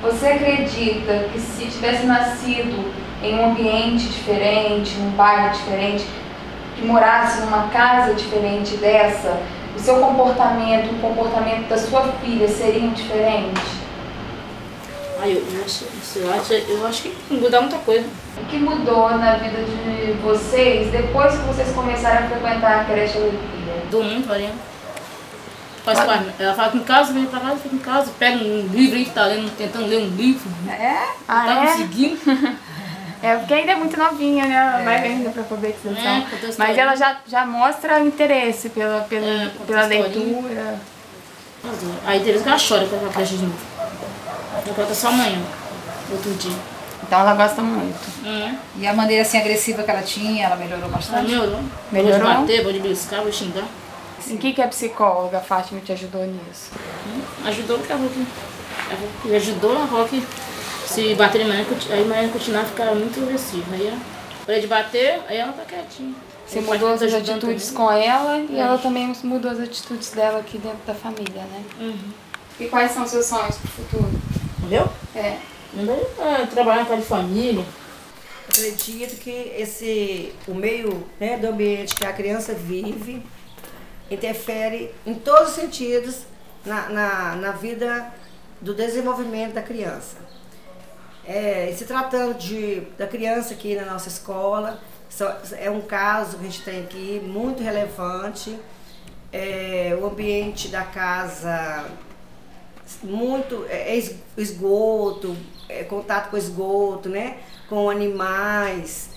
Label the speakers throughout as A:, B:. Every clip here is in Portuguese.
A: Você acredita que se tivesse nascido em um ambiente diferente, num bairro diferente, que morasse numa casa diferente dessa, o seu comportamento, o comportamento da sua filha seriam diferentes?
B: Eu acho que mudar muita coisa.
A: O que mudou na vida de vocês depois que vocês começaram a frequentar a creche Alegria?
B: Mudou muito, Maria. Ela fala que em casa, vem pra casa, fica em casa, pega um livro aí que tá lendo, tentando ler um livro. Tá conseguindo.
C: Porque ainda é muito novinha, né? Vai ainda pra alfabetização. Mas ela já mostra interesse pela leitura.
B: Aí Tereza que ela chora com a creche de novo. Ela volta só amanhã, outro dia.
C: Então ela gosta muito.
D: E a maneira assim agressiva que ela tinha, ela melhorou bastante?
B: Ela melhorou. Vou bater, vou beliscar, vou xingar.
C: Em que a psicóloga Fátima te ajudou nisso?
B: Ajudou porque ela ajudou, ela falou que se bater de manhã, aí amanhã continuar a ficar muito agressiva. Aí ela parei de bater, aí ela tá quietinha.
C: Você mudou as atitudes com ela e ela também mudou as atitudes dela aqui dentro da família, né? E quais são os seus sonhos pro futuro?
B: Entendeu? Trabalhar em casa de família.
E: Acredito que o meio, né, do ambiente que a criança vive interfere em todos os sentidos na vida do desenvolvimento da criança. Se tratando da criança aqui na nossa escola, é um caso que a gente tem aqui muito relevante. O ambiente da casa muito esgoto, contato com esgoto, né? Com animais.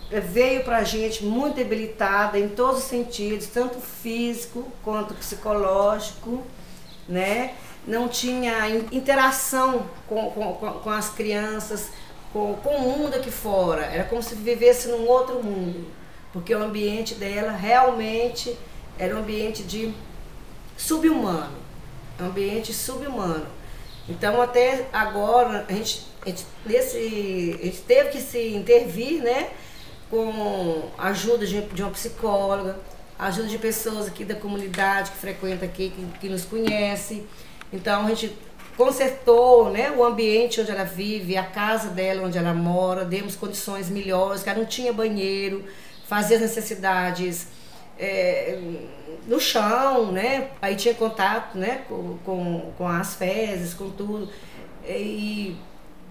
E: Veio pra gente muito debilitada em todos os sentidos, tanto físico quanto psicológico, né? Não tinha interação com as crianças, com o mundo aqui fora. Era como se vivesse num outro mundo, porque o ambiente dela realmente era um ambiente de subhumano, um ambiente subhumano. Então até agora a gente teve que se intervir, né? Com a ajuda de uma psicóloga, a ajuda de pessoas aqui da comunidade que frequenta aqui, que nos conhece. Então a gente consertou, né, o ambiente onde ela vive, a casa dela onde ela mora, demos condições melhores, que ela não tinha banheiro, fazia as necessidades no chão, né? Aí tinha contato, né, com as fezes, com tudo. E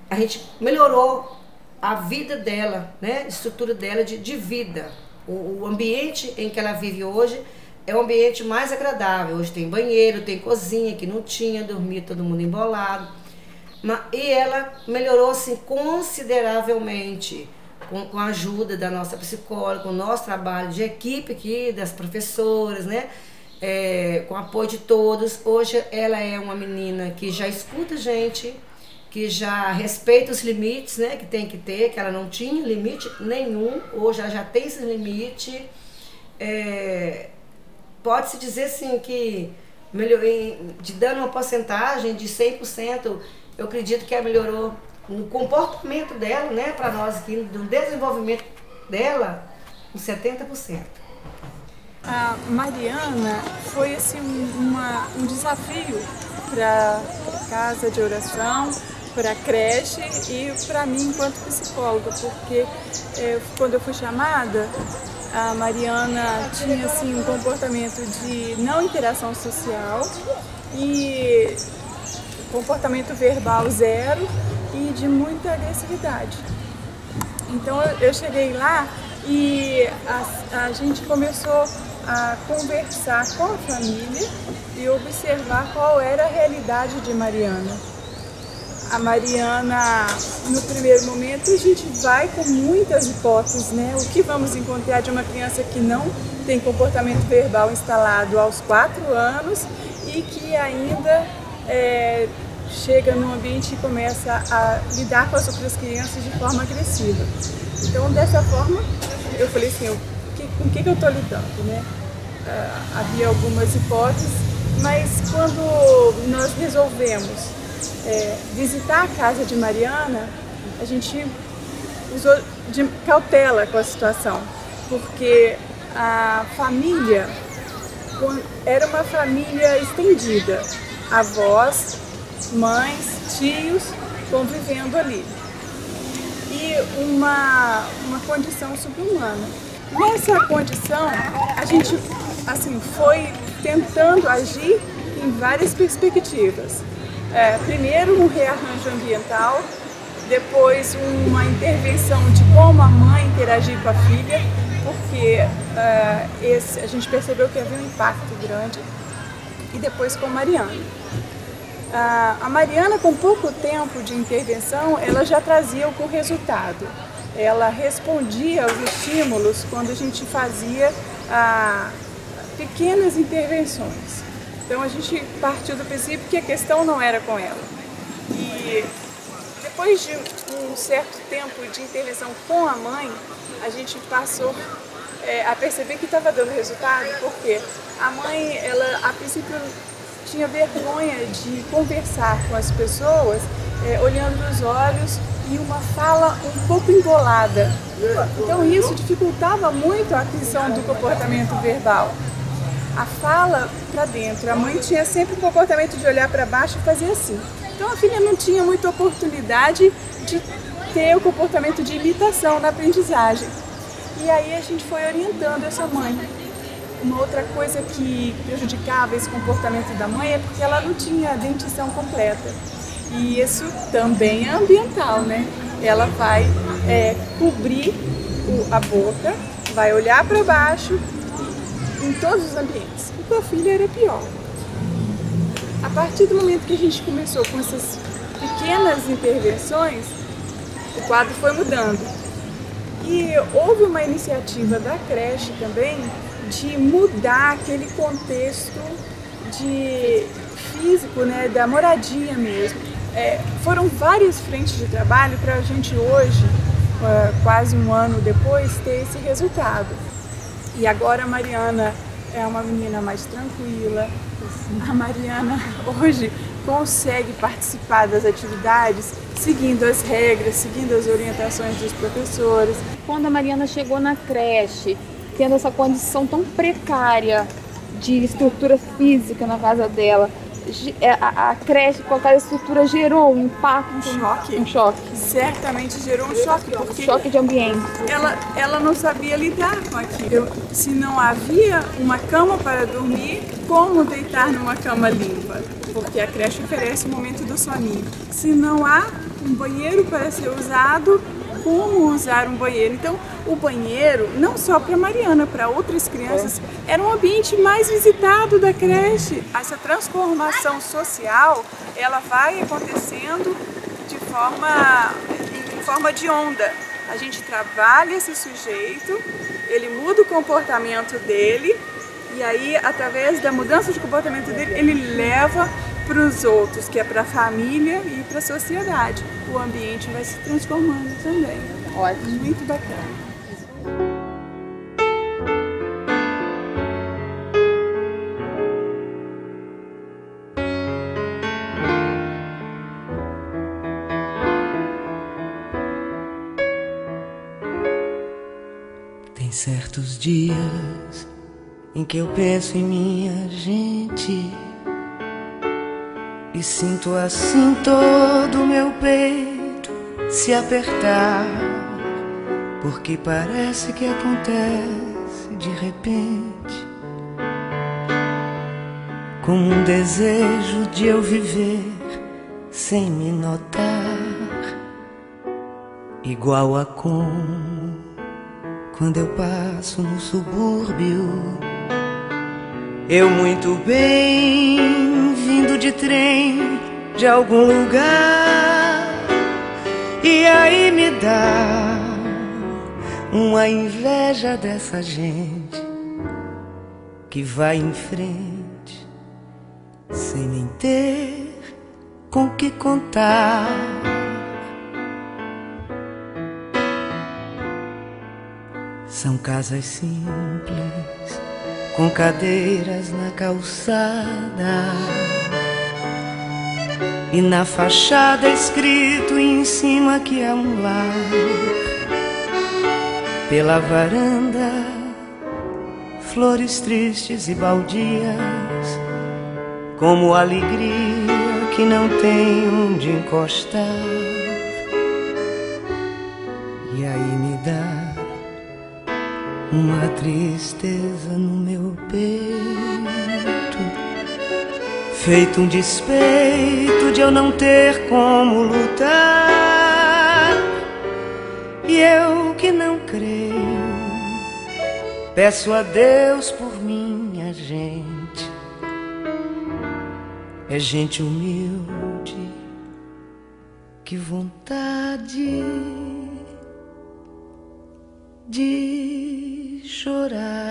E: a gente melhorou a vida dela, né, a estrutura dela de vida. O ambiente em que ela vive hoje é um ambiente mais agradável. Hoje tem banheiro, tem cozinha, que não tinha, dormia todo mundo embolado. E ela melhorou assim, consideravelmente com a ajuda da nossa psicóloga, com o nosso trabalho de equipe aqui, das professoras, né? Com o apoio de todos. Hoje ela é uma menina que já escuta a gente, que já respeita os limites, né, que tem que ter, que ela não tinha limite nenhum, hoje ela já tem esse limite. Pode-se dizer assim que dando uma porcentagem de 100%, eu acredito que ela melhorou no comportamento dela, né, para nós aqui, no desenvolvimento dela, uns 70%.
F: A Mariana foi assim, um desafio para casa de oração, para a creche e para mim enquanto psicóloga, porque quando eu fui chamada, a Mariana tinha assim, um comportamento de não interação social e comportamento verbal zero e de muita agressividade. Então eu cheguei lá e a gente começou a conversar com a família e observar qual era a realidade de Mariana. A Mariana, no primeiro momento, a gente vai com muitas hipóteses, né? O que vamos encontrar de uma criança que não tem comportamento verbal instalado aos 4 anos e que ainda chega num ambiente e começa a lidar com as outras crianças de forma agressiva. Então, dessa forma, eu falei assim, com o que eu estou lidando, né? Havia algumas hipóteses, mas quando nós resolvemos visitar a casa de Mariana, a gente usou de cautela com a situação, porque a família era uma família estendida, avós, mães, tios convivendo ali. E uma condição subhumana. Nessa condição, a gente assim, foi tentando agir em várias perspectivas. Primeiro, um rearranjo ambiental, depois uma intervenção de como a mãe interagir com a filha, porque a gente percebeu que havia um impacto grande, e depois com a Mariana. A Mariana, com pouco tempo de intervenção, ela já trazia algum resultado. Ela respondia aos estímulos quando a gente fazia pequenas intervenções. Então a gente partiu do princípio que a questão não era com ela. E depois de um certo tempo de intervenção com a mãe, a gente passou a perceber que estava dando resultado, porque a mãe, ela a princípio tinha vergonha de conversar com as pessoas, olhando nos olhos, e uma fala um pouco embolada. Então isso dificultava muito a aquisição do comportamento verbal. A fala para dentro, a mãe tinha sempre o comportamento de olhar para baixo e fazer assim. Então a filha não tinha muita oportunidade de ter o comportamento de imitação na aprendizagem. E aí a gente foi orientando essa mãe. Uma outra coisa que prejudicava esse comportamento da mãe é porque ela não tinha a dentição completa. E isso também é ambiental, né? Ela vai cobrir a boca, vai olhar para baixo em todos os ambientes. E com a filha era pior. A partir do momento que a gente começou com essas pequenas intervenções, o quadro foi mudando. E houve uma iniciativa da creche também de mudar aquele contexto físico, né, da moradia mesmo. Foram várias frentes de trabalho para a gente hoje, quase um ano depois, ter esse resultado. E agora a Mariana é uma menina mais tranquila. A Mariana hoje consegue participar das atividades seguindo as regras, seguindo as orientações dos professores.
C: Quando a Mariana chegou na creche, tendo essa condição tão precária de estrutura física na casa dela, a creche com aquela estrutura gerou um impacto, um choque.
F: Certamente gerou um choque, porque
C: choque de ambiente.
F: Ela não sabia lidar com aquilo. Se não havia uma cama para dormir, como deitar numa cama limpa? Porque a creche oferece o momento do soninho. Se não há um banheiro para ser usado, como usar um banheiro? Então, o banheiro, não só para Mariana, para outras crianças, era um ambiente mais visitado da creche. Essa transformação social, ela vai acontecendo em forma de onda. A gente trabalha esse sujeito, ele muda o comportamento dele, e aí, através da mudança de comportamento dele, ele leva para os outros, que é para a família e para a sociedade. O ambiente vai se transformando também.
C: Ótimo.
F: Muito bacana.
G: Tem certos dias em que eu penso em minha gente e sinto assim todo o meu peito se apertar, porque parece que acontece de repente, como um desejo de eu viver sem me notar, igual a quando eu passo no subúrbio. Eu muito bem, vindo de trem de algum lugar, e aí me dá uma inveja dessa gente que vai em frente sem nem ter com que contar. São casas simples, com cadeiras na calçada, e na fachada escrito em cima que é um lar. Pela varanda, flores tristes e baldias, como a alegria que não tem onde encostar. E aí me dá uma tristeza no meu peito, feito um despeito de eu não ter como lutar. E eu que não creio, peço a Deus por minha gente. É gente humilde, que vontade de chorar.